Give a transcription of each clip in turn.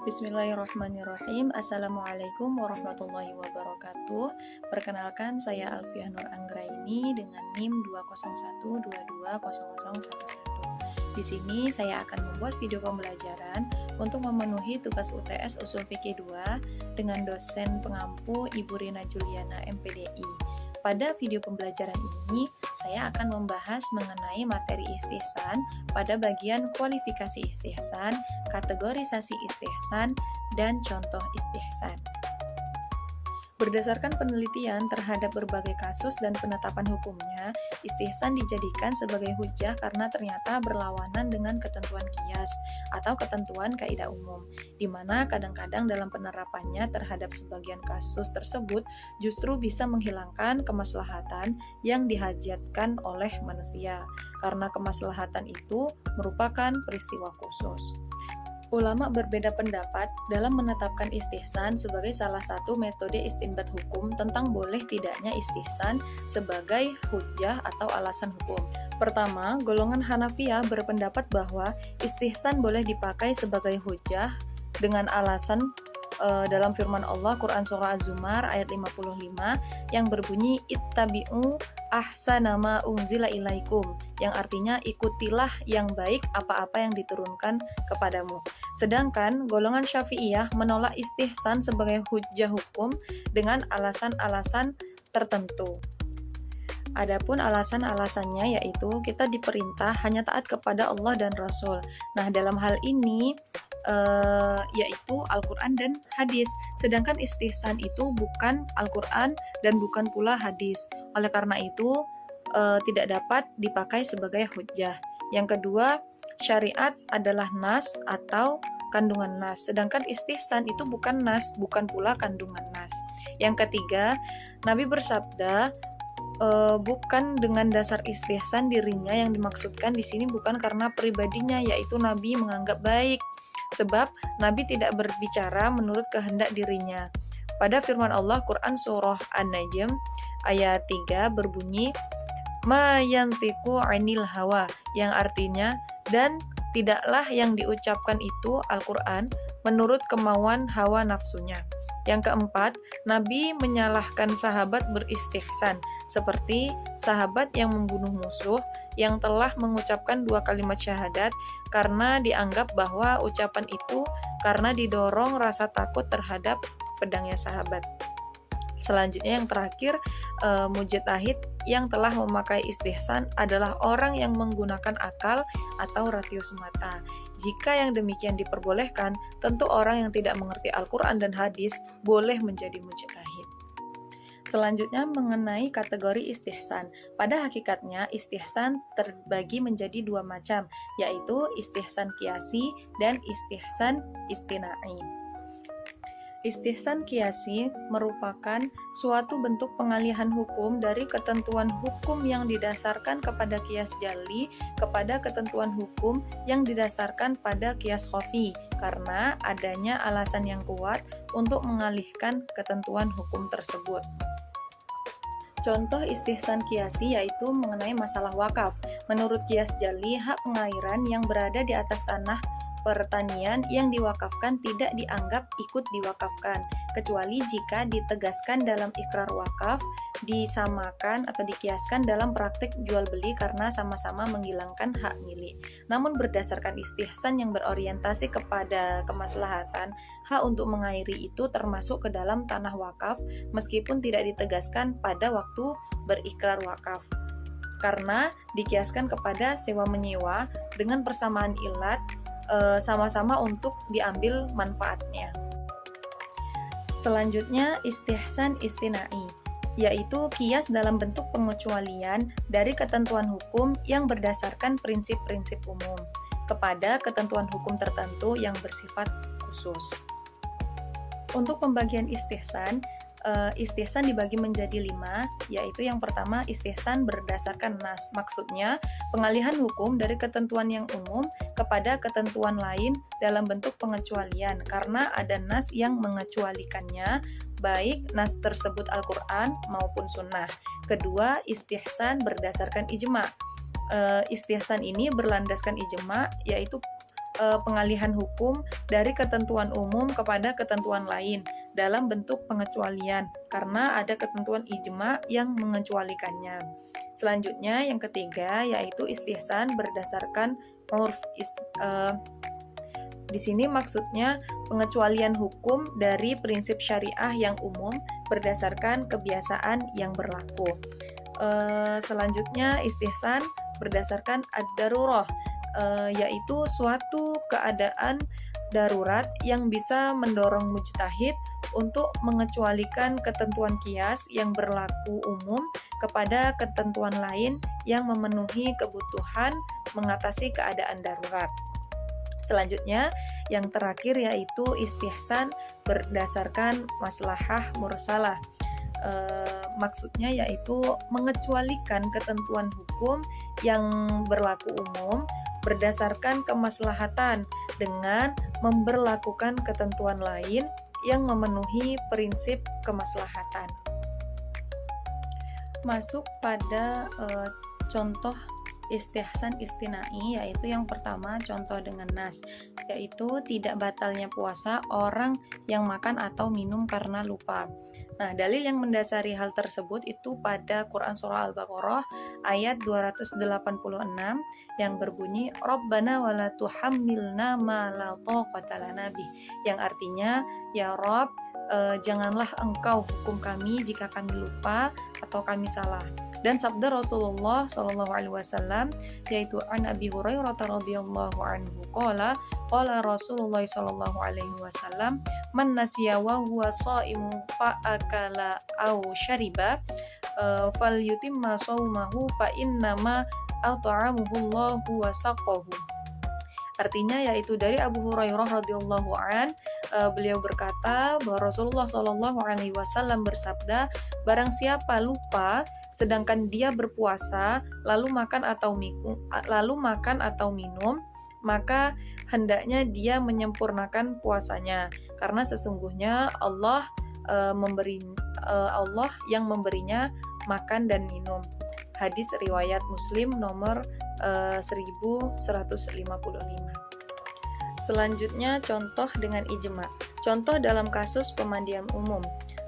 Bismillahirrahmanirrahim. Assalamualaikum warahmatullahi wabarakatuh. Perkenalkan, saya Alfiah Nur Anggraini dengan NIM 201220011. Di sini saya akan membuat video pembelajaran untuk memenuhi tugas UTS Usul Fikih 2 dengan dosen pengampu Ibu Rina Juliana MPDI. Pada video pembelajaran ini, saya akan membahas mengenai materi istihsan pada bagian kualifikasi istihsan, kategorisasi istihsan, dan contoh istihsan. Berdasarkan penelitian terhadap berbagai kasus dan penetapan hukumnya, istihsan dijadikan sebagai hujjah karena ternyata berlawanan dengan ketentuan qiyas atau ketentuan kaidah umum, di mana kadang-kadang dalam penerapannya terhadap sebagian kasus tersebut justru bisa menghilangkan kemaslahatan yang dihajatkan oleh manusia, karena kemaslahatan itu merupakan peristiwa khusus. Ulama berbeda pendapat dalam menetapkan istihsan sebagai salah satu metode istinbat hukum tentang boleh tidaknya istihsan sebagai hujjah atau alasan hukum. Pertama, golongan Hanafiyah berpendapat bahwa istihsan boleh dipakai sebagai hujjah dengan alasan dalam firman Allah Quran Surah Az-Zumar ayat 55 yang berbunyi ittabi'u ahsana ma unzila ilaikum, yang artinya ikutilah yang baik apa-apa yang diturunkan kepadamu. Sedangkan golongan Syafi'iyah menolak istihsan sebagai hujjah hukum dengan alasan-alasan tertentu. Adapun alasan-alasannya yaitu kita diperintah hanya taat kepada Allah dan Rasul. Nah, dalam hal ini yaitu Al-Quran dan hadis. Sedangkan istihsan itu bukan Al-Quran dan bukan pula hadis. Oleh karena itu tidak dapat dipakai sebagai hujjah. Yang kedua, syariat adalah nas atau kandungan nas. Sedangkan istihsan itu bukan nas, bukan pula kandungan nas. Yang ketiga, Nabi bersabda, bukan dengan dasar istihsan dirinya, yang dimaksudkan di sini bukan karena pribadinya, yaitu Nabi menganggap baik, sebab Nabi tidak berbicara menurut kehendak dirinya. Pada firman Allah Quran Surah An-Najm ayat 3 berbunyi ma yantiqu 'anil hawa, yang artinya dan tidaklah yang diucapkan itu Al-Quran menurut kemauan hawa nafsunya. Yang keempat, Nabi menyalahkan sahabat beristihsan, seperti sahabat yang membunuh musuh yang telah mengucapkan 2 kalimat syahadat karena dianggap bahwa ucapan itu karena didorong rasa takut terhadap pedangnya sahabat. Selanjutnya yang terakhir, mujtahid yang telah memakai istihsan adalah orang yang menggunakan akal atau rasio semata. Jika yang demikian diperbolehkan, tentu orang yang tidak mengerti Al-Quran dan hadis boleh menjadi mujtahid. Selanjutnya mengenai kategori istihsan. Pada hakikatnya istihsan terbagi menjadi 2 macam, yaitu istihsan qiyasi dan istihsan istinai. Istihsan qiyasi merupakan suatu bentuk pengalihan hukum dari ketentuan hukum yang didasarkan kepada qiyas jalli kepada ketentuan hukum yang didasarkan pada qiyas khafi, karena adanya alasan yang kuat untuk mengalihkan ketentuan hukum tersebut. Contoh istihsan qiyasi yaitu mengenai masalah wakaf. Menurut qiyas jalli, hak pengairan yang berada di atas tanah pertanian yang diwakafkan tidak dianggap ikut diwakafkan, kecuali jika ditegaskan dalam ikrar wakaf, disamakan atau dikiaskan dalam praktik jual beli karena sama-sama menghilangkan hak milik. Namun berdasarkan istihsan yang berorientasi kepada kemaslahatan, hak untuk mengairi itu termasuk ke dalam tanah wakaf meskipun tidak ditegaskan pada waktu berikrar wakaf, karena dikiaskan kepada sewa menyewa dengan persamaan ilat, sama-sama untuk diambil manfaatnya. Selanjutnya istihsan istinai, yaitu qiyas dalam bentuk pengecualian dari ketentuan hukum yang berdasarkan prinsip-prinsip umum kepada ketentuan hukum tertentu yang bersifat khusus. Untuk pembagian istihsan dibagi menjadi 5, yaitu yang pertama istihsan berdasarkan nas. Maksudnya, pengalihan hukum dari ketentuan yang umum kepada ketentuan lain dalam bentuk pengecualian, karena ada nas yang mengecualikannya, baik nas tersebut Al-Quran maupun sunnah. Kedua, istihsan berdasarkan ijma. Istihsan ini berlandaskan ijma, yaitu pengalihan hukum dari ketentuan umum kepada ketentuan lain dalam bentuk pengecualian karena ada ketentuan ijma yang mengecualikannya. Selanjutnya yang ketiga yaitu istihsan berdasarkan urf. Di sini maksudnya pengecualian hukum dari prinsip syariah yang umum berdasarkan kebiasaan yang berlaku. Selanjutnya istihsan berdasarkan ad-darurah, yaitu suatu keadaan darurat yang bisa mendorong mujtahid untuk mengecualikan ketentuan qiyas yang berlaku umum kepada ketentuan lain yang memenuhi kebutuhan mengatasi keadaan darurat. Selanjutnya, yang terakhir yaitu istihsan berdasarkan maslahah mursalah. Maksudnya yaitu mengecualikan ketentuan hukum yang berlaku umum berdasarkan kemaslahatan dengan memberlakukan ketentuan lain yang memenuhi prinsip kemaslahatan. Masuk pada contoh istihsan istinai, yaitu yang pertama contoh dengan nas, yaitu tidak batalnya puasa orang yang makan atau minum karena lupa. Nah, dalil yang mendasari hal tersebut itu pada Quran Surah Al-Baqarah ayat 286 yang berbunyi Rabbana wala tuhammilna ma la taqata lana bih, yang artinya ya Rabb, janganlah engkau hukum kami jika kami lupa atau kami salah. Dan sabda Rasulullah SAW yaitu an Abi Hurairah radhiyallahu anhu qala Rasulullah SAW man nasiya wa huwa shaimu fa akala aw syariba falyutimma shaumahu fa innama at'amahu Allahu wa saqahu. Artinya yaitu dari Abu Hurairah radhiyallahu an, beliau berkata bahwa Rasulullah SAW bersabda, barang siapa lupa sedangkan dia berpuasa lalu makan atau minum, maka hendaknya dia menyempurnakan puasanya karena sesungguhnya Allah yang memberinya makan dan minum. Hadis riwayat Muslim nomor 1155. Selanjutnya contoh dengan ijma. Contoh dalam kasus pemandian umum.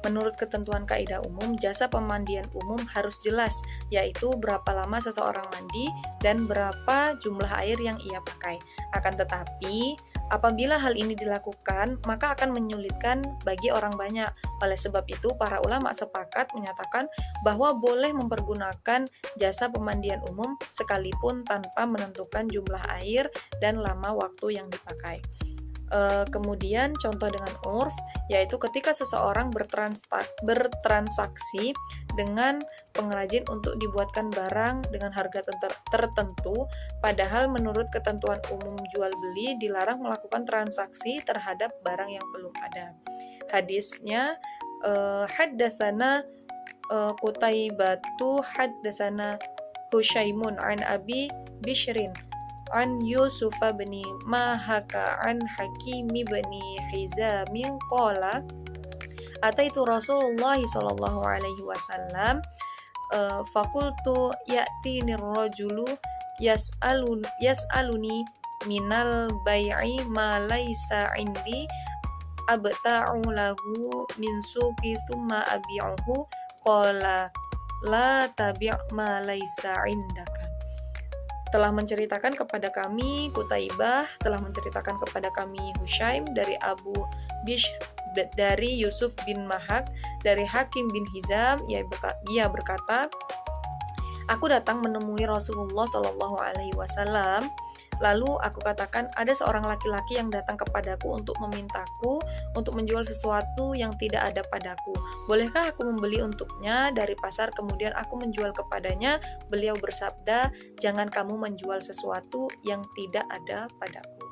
Menurut ketentuan kaidah umum, jasa pemandian umum harus jelas, yaitu berapa lama seseorang mandi dan berapa jumlah air yang ia pakai. Akan tetapi, apabila hal ini dilakukan, maka akan menyulitkan bagi orang banyak. Oleh sebab itu, para ulama sepakat menyatakan bahwa boleh mempergunakan jasa pemandian umum sekalipun tanpa menentukan jumlah air dan lama waktu yang dipakai. Kemudian contoh dengan urf, yaitu ketika seseorang bertransaksi dengan pengrajin untuk dibuatkan barang dengan harga tertentu, padahal menurut ketentuan umum jual beli dilarang melakukan transaksi terhadap barang yang belum ada. Hadisnya haddatsana Qutaibatu haddatsana Husyaimun an Abi Bishrin an Yusuf bin Mahaka an Hakim bin Hizam qala ataitu Rasulullah sallallahu alaihi wasallam faqultu ya'tini ar-rajulu yas'aluni minal bai'i ma laysa 'indi abta'u lahu min suqi thumma abi'uhu qala la tabi' ma laysa 'indaka. Telah menceritakan kepada kami Qutaibah, telah menceritakan kepada kami Husyaim dari Abu Bish dari Yusuf bin Mahak dari Hakim bin Hizam, ia berkata, aku datang menemui Rasulullah Shallallahu Alaihi Wasallam. Lalu aku katakan, ada seorang laki-laki yang datang kepadaku untuk memintaku untuk menjual sesuatu yang tidak ada padaku. Bolehkah aku membeli untuknya dari pasar kemudian aku menjual kepadanya? Beliau bersabda, jangan kamu menjual sesuatu yang tidak ada padaku.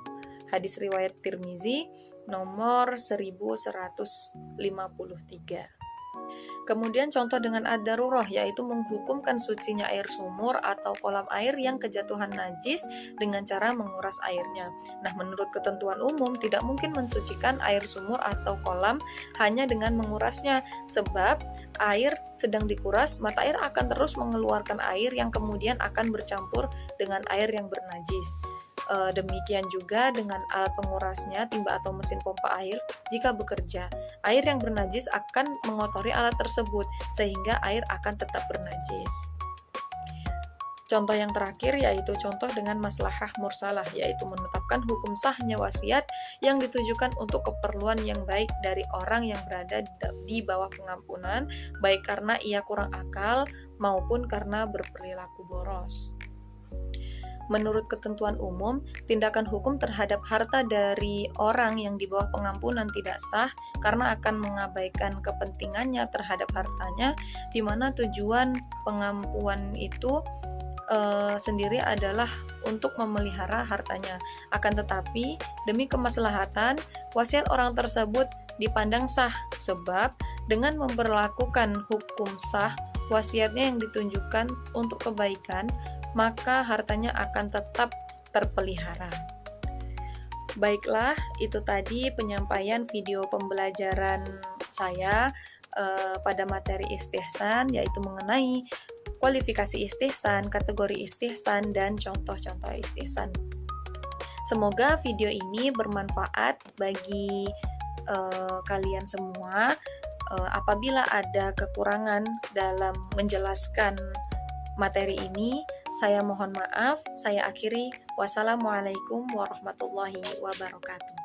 Hadis riwayat Tirmizi nomor 1153. Kemudian contoh dengan ad-darurah, yaitu menghukumkan sucinya air sumur atau kolam air yang kejatuhan najis dengan cara menguras airnya. Nah, menurut ketentuan umum tidak mungkin mensucikan air sumur atau kolam hanya dengan mengurasnya, sebab air sedang dikuras, mata air akan terus mengeluarkan air yang kemudian akan bercampur dengan air yang bernajis. Demikian juga dengan alat pengurasnya, timba atau mesin pompa air jika bekerja. Air yang bernajis akan mengotori alat tersebut, sehingga air akan tetap bernajis. Contoh yang terakhir yaitu contoh dengan maslahah mursalah, yaitu menetapkan hukum sahnya wasiat yang ditujukan untuk keperluan yang baik dari orang yang berada di bawah pengampunan, baik karena ia kurang akal maupun karena berperilaku boros. Menurut ketentuan umum, tindakan hukum terhadap harta dari orang yang di bawah pengampunan tidak sah karena akan mengabaikan kepentingannya terhadap hartanya, di mana tujuan pengampuan itu sendiri adalah untuk memelihara hartanya. Akan tetapi, demi kemaslahatan, wasiat orang tersebut dipandang sah, sebab dengan memperlakukan hukum sah, wasiatnya yang ditunjukkan untuk kebaikan, maka hartanya akan tetap terpelihara. Baiklah, itu tadi penyampaian video pembelajaran saya pada materi istihsan, yaitu mengenai kualifikasi istihsan, kategori istihsan, dan contoh-contoh istihsan. Semoga video ini bermanfaat bagi kalian semua. Apabila ada kekurangan dalam menjelaskan materi ini, saya mohon maaf. Saya akhiri. Wassalamualaikum warahmatullahi wabarakatuh.